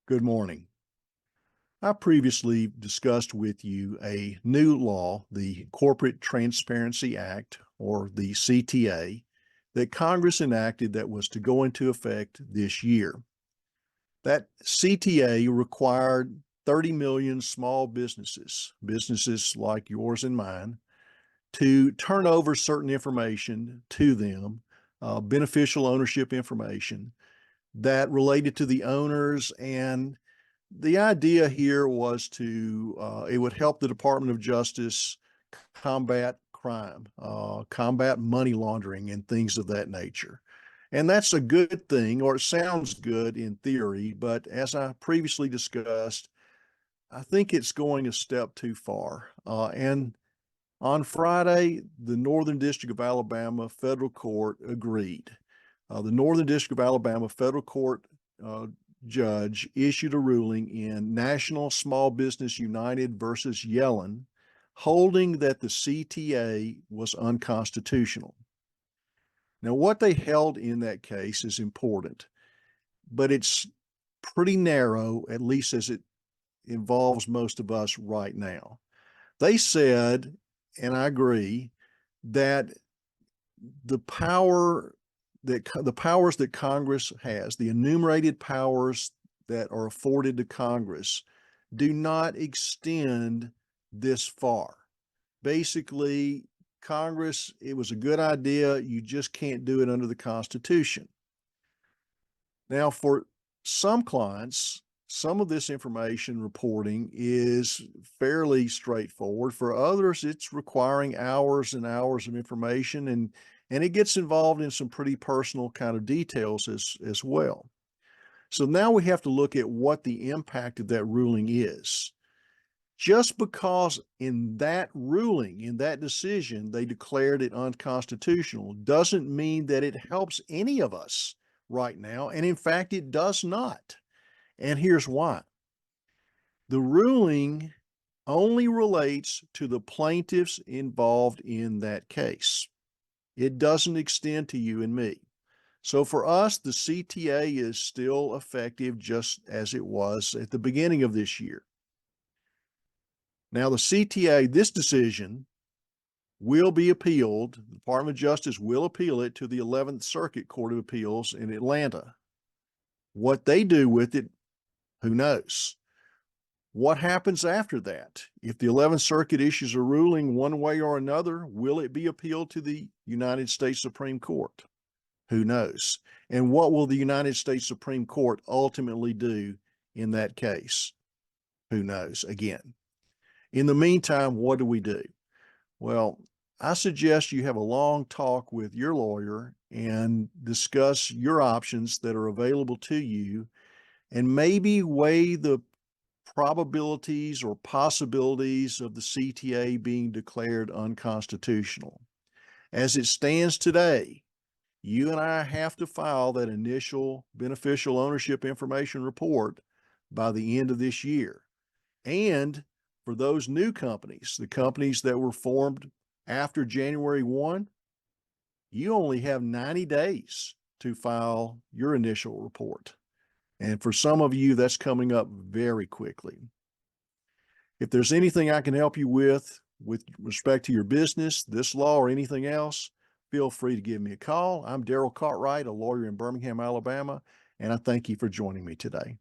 Good morning. I previously discussed with you a new law, the Corporate Transparency Act, or the CTA, that Congress enacted that was to go into effect this year. That CTA required 30 million small businesses like yours and mine, to turn over certain information to them, beneficial ownership information that related to the owners. And the idea here was it would help the Department of Justice combat crime, combat money laundering and things of that nature. And that's a good thing, or it sounds good in theory, but as I previously discussed, I think it's going a step too far. And on Friday, the Northern District of Alabama Federal Court agreed. The Northern District of Alabama Federal Court judge issued a ruling in National Small Business United versus Yellen, holding that the CTA was unconstitutional. Now, what they held in that case is important, but it's pretty narrow, at least as it involves most of us right now. They said, and I agree, that the powers that Congress has, the enumerated powers that are afforded to Congress, do not extend this far. Basically, Congress, it was a good idea, you just can't do it under the Constitution. Now, for some clients, some of this information reporting is fairly straightforward. For others, it's requiring hours and hours of information, and it gets involved in some pretty personal kind of details as well. So now we have to look at what the impact of that ruling is. Just because in that ruling, in that decision, they declared it unconstitutional doesn't mean that it helps any of us right now. And in fact, it does not. And here's why. The ruling only relates to the plaintiffs involved in that case. It doesn't extend to you and me. So for us, the CTA is still effective just as it was at the beginning of this year. Now, the CTA, this decision will be appealed. The Department of Justice will appeal it to the 11th Circuit Court of Appeals in Atlanta. What they do with it, who knows? What happens after that? If the 11th Circuit issues a ruling one way or another, will it be appealed to the United States Supreme Court? Who knows? And what will the United States Supreme Court ultimately do in that case? Who knows? Again. In the meantime, what do we do? Well, I suggest you have a long talk with your lawyer and discuss your options that are available to you, and maybe weigh the probabilities or possibilities of the CTA being declared unconstitutional. As it stands today, you and I have to file that initial beneficial ownership information report by the end of this year. And for those new companies, the companies that were formed after January 1, you only have 90 days to file your initial report. And for some of you, that's coming up very quickly. If there's anything I can help you with respect to your business, this law, or anything else, feel free to give me a call. I'm Darrell Cartwright, a lawyer in Birmingham, Alabama, and I thank you for joining me today.